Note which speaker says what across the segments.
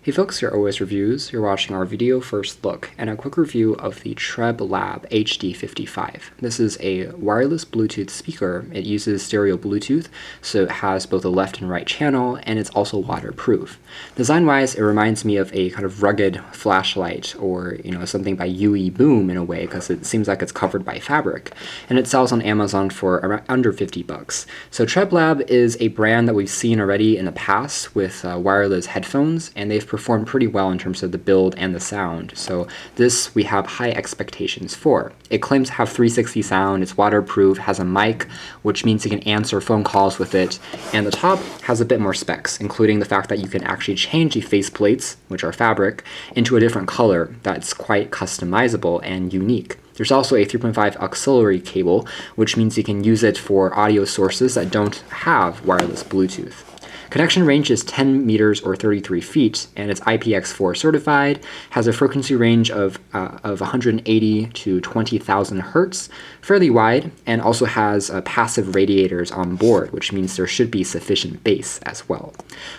Speaker 1: Hey folks, you're always Reviews. You're watching our video first look and a quick review of the TREBLAB HD55. This is a wireless Bluetooth speaker. It uses stereo Bluetooth, so it has both a left and right channel, and it's also waterproof. Design-wise, it reminds me of a kind of rugged flashlight or something by UE Boom in a way, because it seems like it's covered by fabric. And it sells on Amazon for around under 50 bucks. So TREBLAB is a brand that we've seen already in the past with wireless headphones, and they've performed pretty well in terms of the build and the sound. So this we have high expectations for. It claims to have 360 sound, it's waterproof, has a mic, which means you can answer phone calls with it, and the top has a bit more specs, including the fact that you can actually change the faceplates, which are fabric, into a different color that's quite customizable and unique. There's also a 3.5 auxiliary cable, which means you can use it for audio sources that don't have wireless Bluetooth. Connection range is 10 meters or 33 feet, and it's IPX4 certified, has a frequency range of 180 to 20,000 hertz, fairly wide, and also has passive radiators on board, which means there should be sufficient bass as well.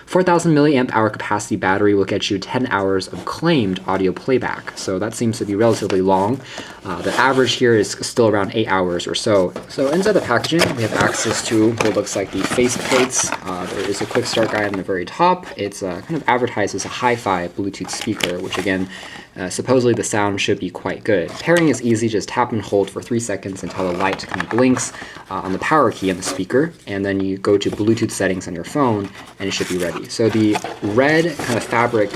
Speaker 1: 4,000 milliamp hour capacity battery will get you 10 hours of claimed audio playback, so that seems to be relatively long. The average here is still around 8 hours or so. So inside the packaging, we have access to what looks like the faceplates. There is a quick start guide on the very top. It's kind of advertised as a hi-fi Bluetooth speaker, which again, supposedly the sound should be quite good. Pairing is easy, just tap and hold for 3 seconds until the light kind of blinks on the power key on the speaker, and then you go to Bluetooth settings on your phone, and it should be ready. So the red kind of fabric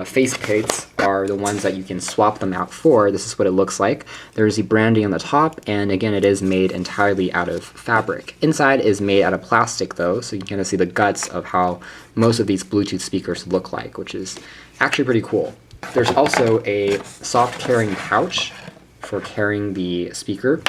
Speaker 1: faceplates are the ones that you can swap them out for. This is what it looks like. There's the branding on the top, and again, it is made entirely out of fabric. Inside is made out of plastic though, so you can kind of see the guts of how most of these Bluetooth speakers look like, which is actually pretty cool. There's also a soft carrying pouch for carrying the speaker.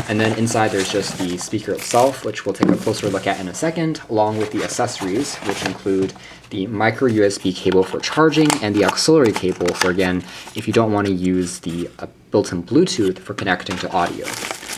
Speaker 1: And then inside there's just the speaker itself, which we'll take a closer look at in a second, along with the accessories, which include the micro USB cable for charging and the auxiliary cable for, again, if you don't want to use the built-in Bluetooth for connecting to audio.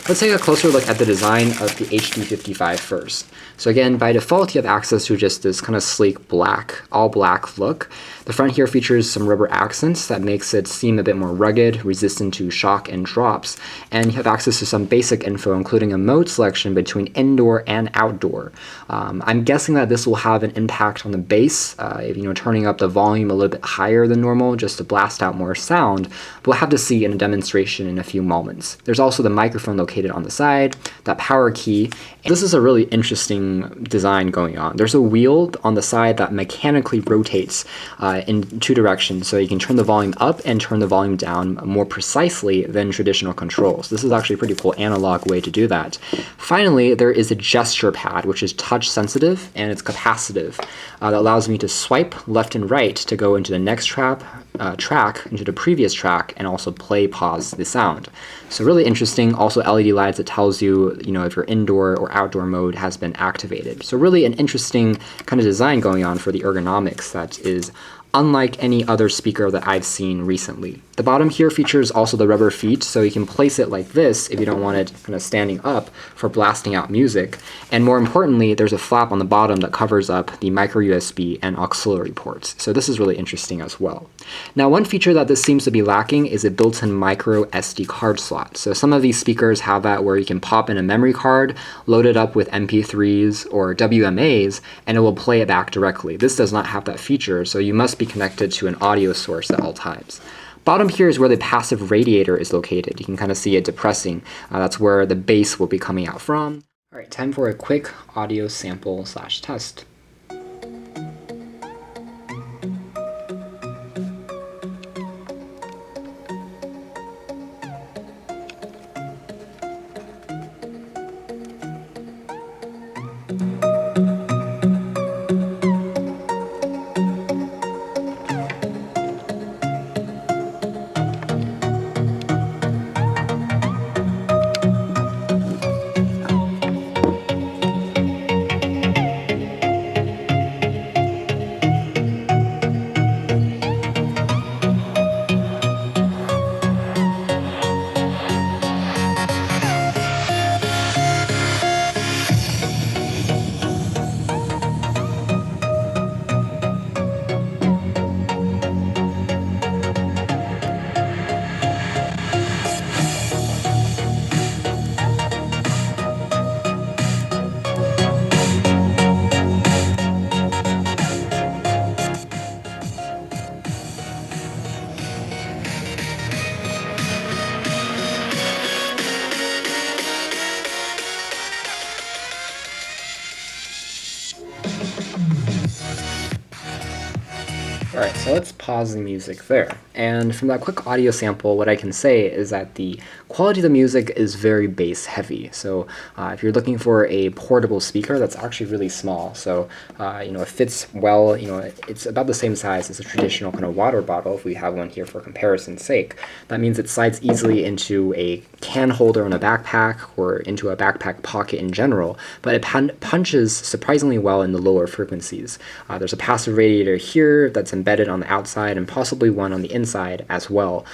Speaker 1: Let's take a closer look at the design of the HD55 first. So again, by default, you have access to just this kind of sleek black, all black look. The front here features some rubber accents that makes it seem a bit more rugged, resistant to shock and drops. And you have access to some basic info, including a mode selection between indoor and outdoor. I'm guessing that this will have an impact on the bass, turning up the volume a little bit higher than normal just to blast out more sound. We'll have to see in a demonstration in a few moments. There's also the microphone located on the side, that power key. This is a really interesting design going on. There's a wheel on the side that mechanically rotates in 2 directions, so you can turn the volume up and turn the volume down more precisely than traditional controls. This is actually a pretty cool analog way to do that. Finally, there is a gesture pad, which is touch sensitive and it's capacitive. That allows me to swipe left and right to go into the next track, into the previous track, and also pause the sound. So really interesting. Also LED lights that tells you, if your indoor or outdoor mode has been activated. So really an interesting kind of design going on for the ergonomics that is unlike any other speaker that I've seen recently. The bottom here features also the rubber feet, so you can place it like this if you don't want it kind of standing up for blasting out music. And more importantly, there's a flap on the bottom that covers up the micro USB and auxiliary ports. So this is really interesting as well. Now, one feature that this seems to be lacking is a built-in micro SD card slot. So some of these speakers have that where you can pop in a memory card, load it up with MP3s or WMAs, and it will play it back directly. This does not have that feature, so you must be connected to an audio source at all times. Bottom here is where the passive radiator is located. You can kind of see it depressing. That's where the bass will be coming out from. All right, time for a quick audio sample/test. Alright, so let's pause the music there. And from that quick audio sample, what I can say is that the quality of the music is very bass heavy. So if you're looking for a portable speaker, that's actually really small. So it fits well. It's about the same size as a traditional kind of water bottle if we have one here for comparison's sake. That means it slides easily into a can holder on a backpack or into a backpack pocket in general, but it punches surprisingly well in the lower frequencies. There's a passive radiator here that's embedded on the outside and possibly one on the inside as well,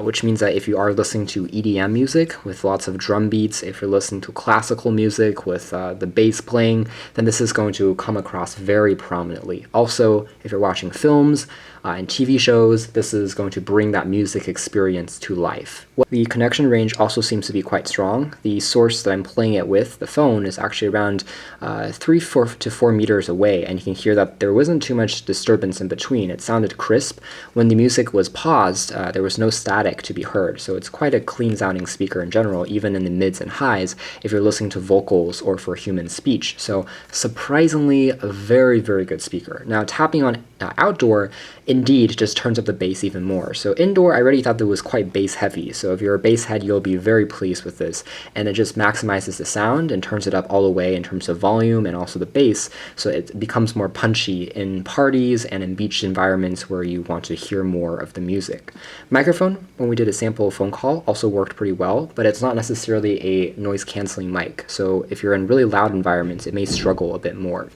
Speaker 1: which means that if you are listening to EDM music with lots of drum beats, if you're listening to classical music with the bass playing, then this is going to come across very prominently. Also, if you're watching films and TV shows, this is going to bring that music experience to life. The connection range also seems to be quite strong. The source that I'm playing it with, the phone, is actually around 3 to 4 meters away, and you can hear that there wasn't too much disturbance in between. It sounded crisp. When the music was paused, there was no static to be heard, so it's quite a clean sounding speaker in general, even in the mids and highs if you're listening to vocals or for human speech. So surprisingly, a very, very good speaker. Now, tapping on outdoor indeed just turns up the bass even more. So indoor, I already thought that was quite bass heavy. So if you're a bass head, you'll be very pleased with this. And it just maximizes the sound and turns it up all the way in terms of volume and also the bass. So it becomes more punchy in parties and in beach environments where you want to hear more of the music. Microphone, when we did a sample phone call, also worked pretty well, but it's not necessarily a noise canceling mic. So if you're in really loud environments, it may struggle a bit more.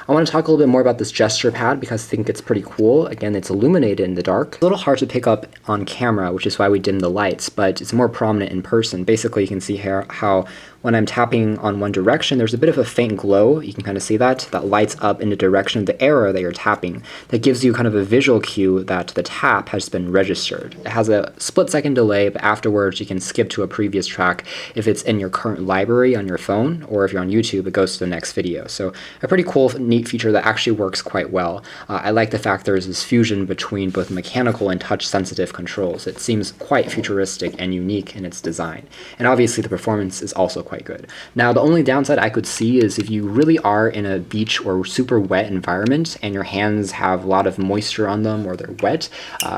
Speaker 1: I want to talk a little bit more about this gesture pad because I think it's pretty cool. Again, it's illuminated in the dark. It's a little hard to pick up on camera, which is why we dim the lights, but it's more prominent in person. Basically, you can see here how when I'm tapping on one direction, there's a bit of a faint glow. You can kind of see that lights up in the direction of the arrow that you're tapping. That gives you kind of a visual cue that the tap has been registered. It has a split-second delay, but afterwards you can skip to a previous track if it's in your current library on your phone, or if you're on YouTube, it goes to the next video. So a pretty cool, neat feature that actually works quite well. I like the fact there's this fusion between both mechanical and touch-sensitive controls. It seems quite futuristic and unique in its design. And obviously the performance is also quite good. Now, the only downside I could see is if you really are in a beach or super wet environment and your hands have a lot of moisture on them or they're wet,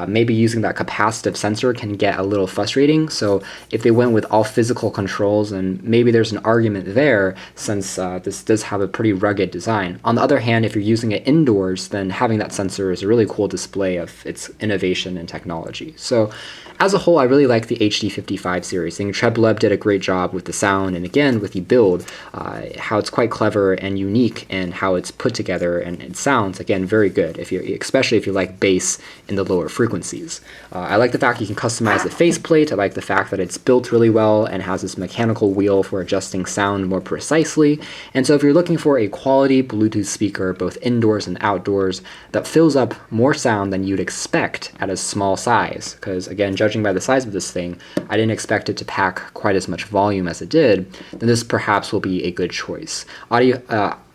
Speaker 1: maybe using that capacitive sensor can get a little frustrating. So if they went with all physical controls, and maybe there's an argument there since this does have a pretty rugged design. On the other hand, if you're using it indoors, then having that sensor is a really cool display of its innovation and technology. So as a whole, I really like the HD55 series. I think TREBLAB did a great job with the sound, and again with the build, how it's quite clever and unique, and how it's put together, and it sounds again very good. Especially if you like bass in the lower frequencies. I like the fact you can customize the faceplate. I like the fact that it's built really well and has this mechanical wheel for adjusting sound more precisely. And so if you're looking for a quality Bluetooth speaker, both indoors and outdoors, that fills up more sound than you'd expect at a small size, because again, judging by the size of this thing, I didn't expect it to pack quite as much volume as it did, then this perhaps will be a good choice.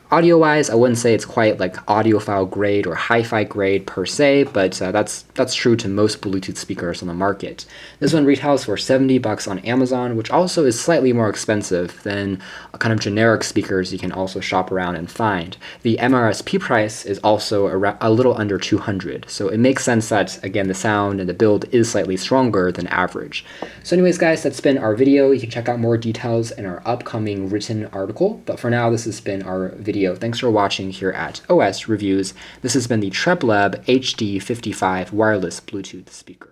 Speaker 1: Audio-wise, I wouldn't say it's quite like audiophile grade or hi-fi grade per se, but that's true to most Bluetooth speakers on the market. This one retails for $70 on Amazon, which also is slightly more expensive than kind of generic speakers you can also shop around and find. The MRSP price is also a little under $200, so it makes sense that, again, the sound and the build is slightly stronger than average. So anyways, guys, that's been our video. You can check out more details in our upcoming written article, but for now, this has been our video. Thanks for watching here at OS Reviews. This has been the TREBLAB HD55 wireless Bluetooth speaker.